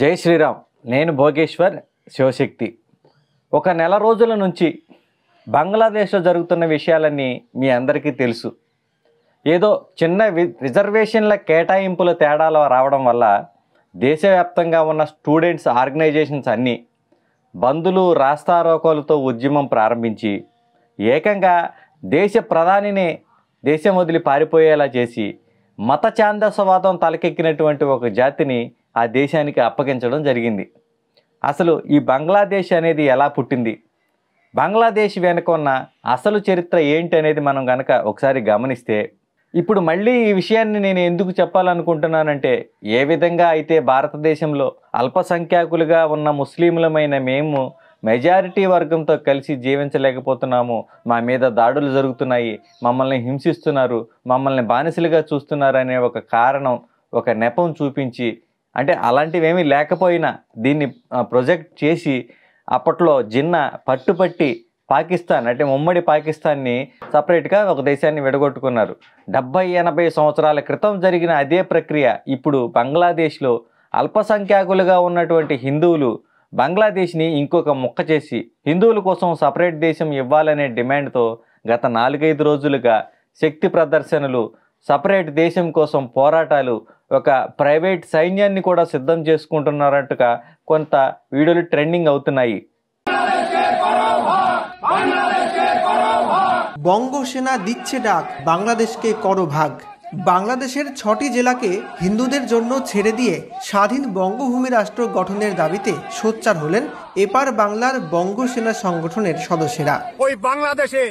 జై శ్రీరామ్. నేను భోగేశ్వర్ శివశక్తి. ఒక నెల రోజుల నుంచి బంగ్లాదేశ్లో జరుగుతున్న విషయాలన్నీ మీ అందరికీ తెలుసు. ఏదో చిన్న రిజర్వేషన్ల కేటాయింపుల తేడాలు రావడం వల్ల దేశవ్యాప్తంగా ఉన్న స్టూడెంట్స్ ఆర్గనైజేషన్స్ అన్నీ బందులు రాస్తారోకోలతో ఉద్యమం ప్రారంభించి ఏకంగా దేశ ప్రధానినే దేశం వదిలి పారిపోయేలా చేసి మత ఛాందసవాదం తలకెక్కినటువంటి ఒక జాతిని ఆ దేశానికి అప్పగించడం జరిగింది. అసలు ఈ బంగ్లాదేశ్ అనేది ఎలా పుట్టింది, బంగ్లాదేశ్ వెనుక ఉన్న అసలు చరిత్ర ఏంటి అనేది మనం కనుక ఒకసారి గమనిస్తే, ఇప్పుడు మళ్ళీ ఈ విషయాన్ని నేను ఎందుకు చెప్పాలనుకుంటున్నానంటే, ఏ విధంగా అయితే భారతదేశంలో అల్పసంఖ్యాకులుగా ఉన్న ముస్లింలమైన మేము మెజారిటీ వర్గంతో కలిసి జీవించలేకపోతున్నాము, మా మీద దాడులు జరుగుతున్నాయి, మమ్మల్ని హింసిస్తున్నారు, మమ్మల్ని బానిసలుగా చూస్తున్నారు అనే ఒక కారణం, ఒక నెపం చూపించి, అంటే అలాంటివేమీ లేకపోయినా దీన్ని ప్రొజెక్ట్ చేసి అప్పట్లో జిన్నా పట్టుపట్టి పాకిస్తాన్ అంటే ఉమ్మడి పాకిస్తాన్ని సపరేట్గా ఒక దేశాన్ని విడగొట్టుకున్నారు. 70-80 సంవత్సరాల క్రితం జరిగిన అదే ప్రక్రియ ఇప్పుడు బంగ్లాదేశ్లో అల్పసంఖ్యాకులుగా ఉన్నటువంటి హిందువులు బంగ్లాదేశ్ని ఇంకొక ముక్క చేసి హిందువుల కోసం సపరేట్ దేశం ఇవ్వాలనే డిమాండ్తో గత 4-5 రోజులుగా శక్తి ప్రదర్శనలు, సపరేట్ దేశం కోసం పోరాటాలు, ఒక ప్రైవేట్ సైన్యాన్ని కూడా సిద్ధం చేసుకుంటున్నారట్టుగా కొంత వీడియోలు ట్రెండింగ్ అవుతున్నాయి. বঙ্গসেনা দিচ্ছে ডাক, বাংলাদেশকে করো ভাগ। বাংলাদেশের 6টি জেলাকে হিন্দুদের জন্য ছেড়ে দিয়ে স্বাধীন বঙ্গভূমি রাষ্ট্র গঠনের দাবিতে সোচ্চার হলেন এপার বাংলার বঙ্গসেনা সংগঠনের সদস্যরা। ওই বাংলাদেশে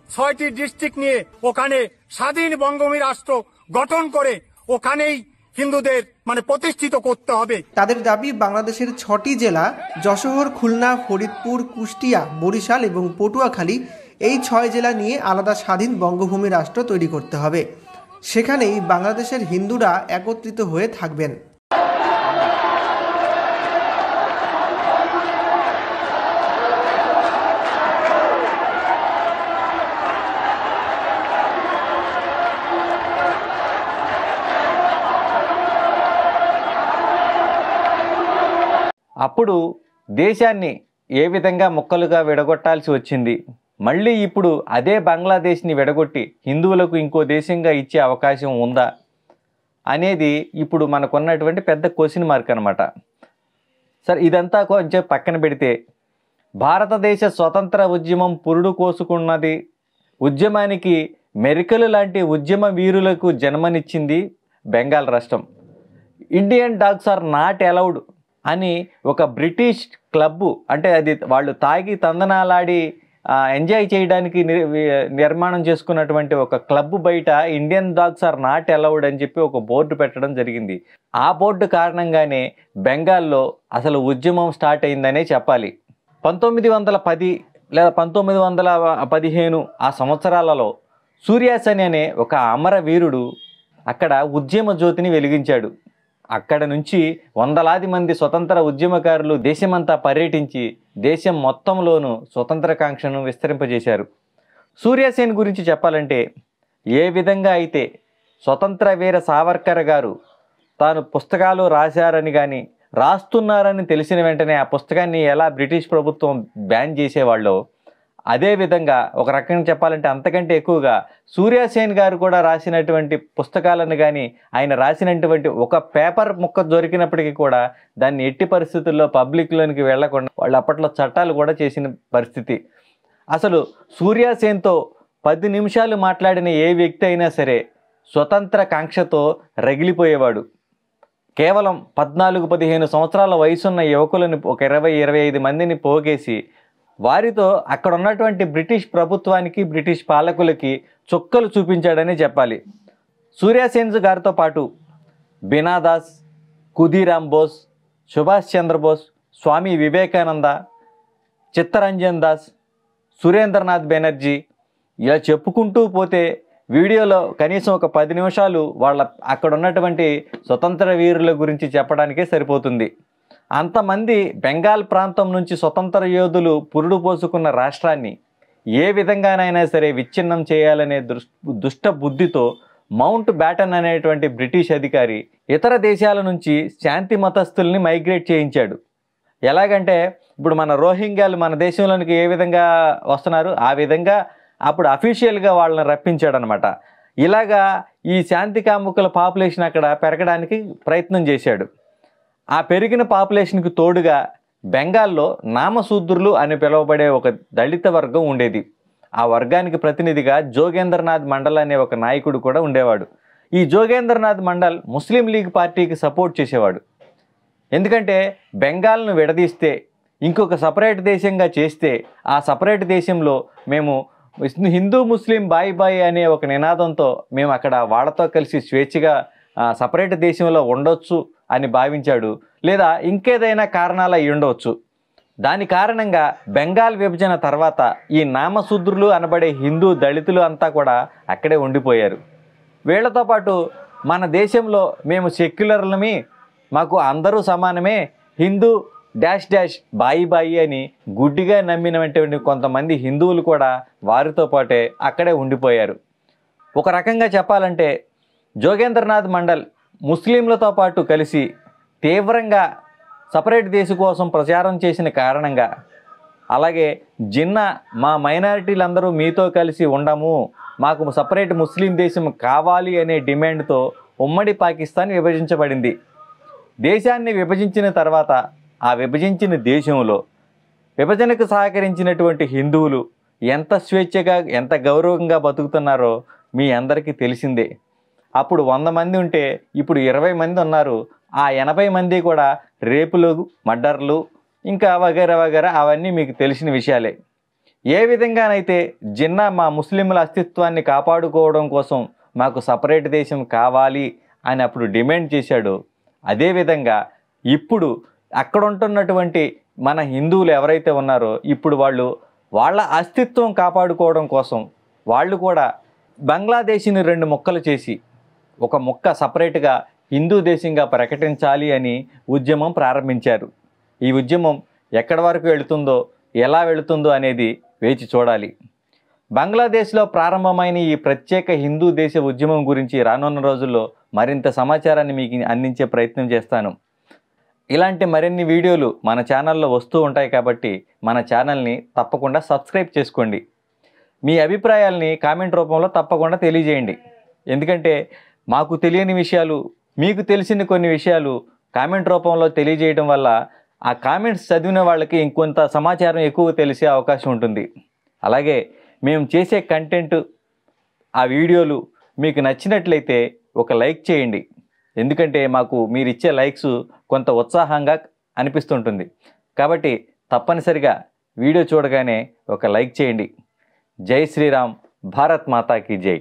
6টি ডিস্ট্রিক্ট নিয়ে ওখানে স্বাধীন বঙ্গভূমি রাষ্ট্র গঠন করে ওখানেই হিন্দুদের প্রতিষ্ঠিত করতে হবে। তাদের দাবি বাংলাদেশের 6টি জেলা যশোর, খুলনা, ফরিদপুর, কুষ্টিয়া, বরিশাল এবং পটুয়াখালী, এই 6 জেলা নিয়ে আলাদা স্বাধীন বঙ্গভূমি রাষ্ট্র তৈরি করতে হবে। সেখানেই বাংলাদেশের হিন্দুরা একত্রিত হয়ে থাকবেন। అప్పుడు దేశాన్ని ఏ విధంగా ముక్కలుగా విడగొట్టాల్సి వచ్చింది, మళ్ళీ ఇప్పుడు అదే బంగ్లాదేశ్ని విడగొట్టి హిందువులకు ఇంకో దేశంగా ఇచ్చే అవకాశం ఉందా అనేది ఇప్పుడు మనకున్నటువంటి పెద్ద క్వశ్చన్ మార్క్ అనమాట. సరే, ఇదంతా కొంచెం పక్కన పెడితే, భారతదేశ స్వతంత్ర ఉద్యమం పురుడు కోసుకున్నది, ఉద్యమానికి మెరికలు లాంటి ఉద్యమ వీరులకు జన్మనిచ్చింది బెంగాల్ రాష్ట్రం. Indian dogs are not allowed అని ఒక బ్రిటిష్ క్లబ్బు, అంటే అది వాళ్ళు తాగి తందనాలాడి ఎంజాయ్ చేయడానికి నిర్మాణం చేసుకున్నటువంటి ఒక క్లబ్ బయట Indian dogs are not allowed అని చెప్పి ఒక బోర్డు పెట్టడం జరిగింది. ఆ బోర్డు కారణంగానే బెంగాల్లో అసలు ఉద్యమం స్టార్ట్ అయిందనే చెప్పాలి. 1910 లేదా 1915 ఆ సంవత్సరాలలో సూర్యాసేన్ అనే ఒక అమరవీరుడు అక్కడ ఉద్యమ జ్యోతిని వెలిగించాడు. అక్కడ నుంచి వందలాది మంది స్వతంత్ర ఉద్యమకారులు దేశమంతా పర్యటించి దేశం మొత్తంలోనూ స్వతంత్రకాంక్షను విస్తరింపజేశారు. సూర్యాసేన్ గురించి చెప్పాలంటే, ఏ విధంగా అయితే స్వతంత్ర వీర సావర్కర్ గారు తాను పుస్తకాలు రాశారని కానీ రాస్తున్నారని తెలిసిన వెంటనే ఆ పుస్తకాన్ని ఎలా బ్రిటిష్ ప్రభుత్వం బ్యాన్ చేసేవాళ్ళో, అదేవిధంగా ఒక రకంగా చెప్పాలంటే అంతకంటే ఎక్కువగా సూర్యాసేన్ గారు కూడా రాసినటువంటి పుస్తకాలను కానీ, ఆయన రాసినటువంటి ఒక పేపర్ ముక్క దొరికినప్పటికీ కూడా దాన్ని ఎట్టి పరిస్థితుల్లో పబ్లిక్లోనికి వెళ్లకుండా వాళ్ళు అప్పట్లో చట్టాలు కూడా చేసిన పరిస్థితి. అసలు సూర్యాసేన్తో 10 నిమిషాలు మాట్లాడిన ఏ వ్యక్తి అయినా సరే స్వతంత్ర కాంక్షతో రగిలిపోయేవాడు. కేవలం 14-15 సంవత్సరాల వయసున్న యువకులను ఒక 20-25 మందిని పోగేసి వారితో అక్కడ ఉన్నటువంటి బ్రిటిష్ ప్రభుత్వానికి, బ్రిటిష్ పాలకులకి చుక్కలు చూపించాడని చెప్పాలి. సూర్యాసేన్ గారితో పాటు బినాదాస్, ఖుదీరామ్ బోస్, సుభాష్ చంద్రబోస్, స్వామి వివేకానంద, చిత్తరంజన్ దాస్, సురేంద్రనాథ్ బెనర్జీ, ఇలా చెప్పుకుంటూ పోతే వీడియోలో కనీసం ఒక 10 నిమిషాలు వాళ్ళ అక్కడ ఉన్నటువంటి స్వతంత్ర వీరుల గురించి చెప్పడానికే సరిపోతుంది. అంతమంది బెంగాల్ ప్రాంతం నుంచి స్వతంత్ర యోధులు పురుడు పోసుకున్న రాష్ట్రాన్ని ఏ విధంగానైనా సరే విచ్ఛిన్నం చేయాలనే దుష్ట బుద్ధితో మౌంట్ బ్యాటన్ అనేటువంటి బ్రిటిష్ అధికారి ఇతర దేశాల నుంచి శాంతి మతస్థుల్ని మైగ్రేట్ చేయించాడు. ఎలాగంటే ఇప్పుడు మన రోహింగ్యాలు మన దేశంలోనికి ఏ విధంగా వస్తున్నారు ఆ విధంగా అప్పుడు అఫీషియల్గా వాళ్ళని రప్పించాడు అనమాట. ఇలాగా ఈ శాంతి కాముకుల పాపులేషన్ అక్కడ పెరగడానికి ప్రయత్నం చేశాడు. ఆ పెరిగిన పాపులేషన్కి తోడుగా బెంగాల్లో నామశూద్రులు అని పిలువబడే ఒక దళిత వర్గం ఉండేది. ఆ వర్గానికి ప్రతినిధిగా జోగేంద్రనాథ్ మండల్ అనే ఒక నాయకుడు కూడా ఉండేవాడు. ఈ జోగేంద్రనాథ్ మండల్ ముస్లిం లీగ్ పార్టీకి సపోర్ట్ చేసేవాడు. ఎందుకంటే బెంగాల్ను విడదీస్తే ఇంకొక సపరేట్ దేశంగా చేస్తే ఆ సపరేట్ దేశంలో మేము హిందూ ముస్లిం బాయ్ బాయ్ అనే ఒక నినాదంతో మేము అక్కడ వాళ్ళతో కలిసి స్వేచ్ఛగా సపరేట్ దేశంలో ఉండొచ్చు అని భావించాడు. లేదా ఇంకేదైనా కారణాలు అయి ఉండవచ్చు. దాని కారణంగా బెంగాల్ విభజన తర్వాత ఈ నామశూద్రులు అనబడే హిందూ దళితులు అంతా కూడా అక్కడే ఉండిపోయారు. వీళ్లతో పాటు మన దేశంలో మేము సెక్యులర్లమి, మాకు అందరూ సమానమే, హిందూ డాష్ డాష్ బాయి బాయి అని గుడ్డిగా నమ్మినటువంటి కొంతమంది హిందువులు కూడా వారితో పాటే అక్కడే ఉండిపోయారు. ఒక రకంగా చెప్పాలంటే జోగేంద్రనాథ్ మండల్ ముస్లింలతో పాటు కలిసి తీవ్రంగా సపరేట్ దేశం కోసం ప్రచారం చేసిన కారణంగా, అలాగే జిన్నా మా మైనారిటీలందరూ మీతో కలిసి ఉండము, మాకు సపరేట్ ముస్లిం దేశం కావాలి అనే డిమాండ్తో ఉమ్మడి పాకిస్తాన్ విభజించబడింది. దేశాన్ని విభజించిన తర్వాత ఆ విభజించిన దేశంలో విభజనకు సహకరించినటువంటి హిందువులు ఎంత స్వేచ్ఛగా ఎంత గౌరవంగా బతుకుతున్నారో మీ అందరికీ తెలిసిందే. అప్పుడు 100 మంది ఉంటే ఇప్పుడు 20 మంది ఉన్నారు. ఆ 80 మంది కూడా రేపులు, మర్డర్లు ఇంకా వగైరా వగైరా అవన్నీ మీకు తెలిసిన విషయాలే. ఏ విధంగానైతే జిన్నా మా ముస్లింల అస్తిత్వాన్ని కాపాడుకోవడం కోసం మాకు సపరేట్ దేశం కావాలి అని అప్పుడు డిమాండ్ చేశాడో, అదేవిధంగా ఇప్పుడు అక్కడ ఉంటున్నటువంటి మన హిందువులు ఎవరైతే ఉన్నారో ఇప్పుడు వాళ్ళ అస్తిత్వం కాపాడుకోవడం కోసం వాళ్ళు కూడా బంగ్లాదేశ్ని 2 ముక్కలు చేసి ఒక ముక్క సపరేట్గా హిందూ దేశంగా ప్రకటించాలి అని ఉద్యమం ప్రారంభించారు. ఈ ఉద్యమం ఎక్కడి వరకు వెళుతుందో ఎలా వెళుతుందో అనేది వేచి చూడాలి. బంగ్లాదేశ్లో ప్రారంభమైన ఈ ప్రత్యేక హిందూ దేశ ఉద్యమం గురించి రానున్న రోజుల్లో మరింత సమాచారాన్ని మీకు అందించే ప్రయత్నం చేస్తాను. ఇలాంటి మరిన్ని వీడియోలు మన ఛానల్లో వస్తూ ఉంటాయి కాబట్టి మన ఛానల్ని తప్పకుండా సబ్స్క్రైబ్ చేసుకోండి. మీ అభిప్రాయాల్ని కామెంట్ రూపంలో తప్పకుండా తెలియజేయండి. ఎందుకంటే మాకు తెలియని విషయాలు, మీకు తెలిసిన కొన్ని విషయాలు కామెంట్ రూపంలో తెలియజేయడం వల్ల ఆ కామెంట్స్ చదివిన వాళ్ళకి ఇంకొంత సమాచారం ఎక్కువ తెలిసే అవకాశం ఉంటుంది. అలాగే మేము చేసే కంటెంట్, ఆ వీడియోలు మీకు నచ్చినట్లయితే ఒక లైక్ చేయండి. ఎందుకంటే మాకు మీరు ఇచ్చే లైక్స్ కొంత ఉత్సాహంగా అనిపిస్తుంటుంది. కాబట్టి తప్పనిసరిగా వీడియో చూడగానే ఒక లైక్ చేయండి. జై శ్రీరామ్, భారత్ మాతాకి జై.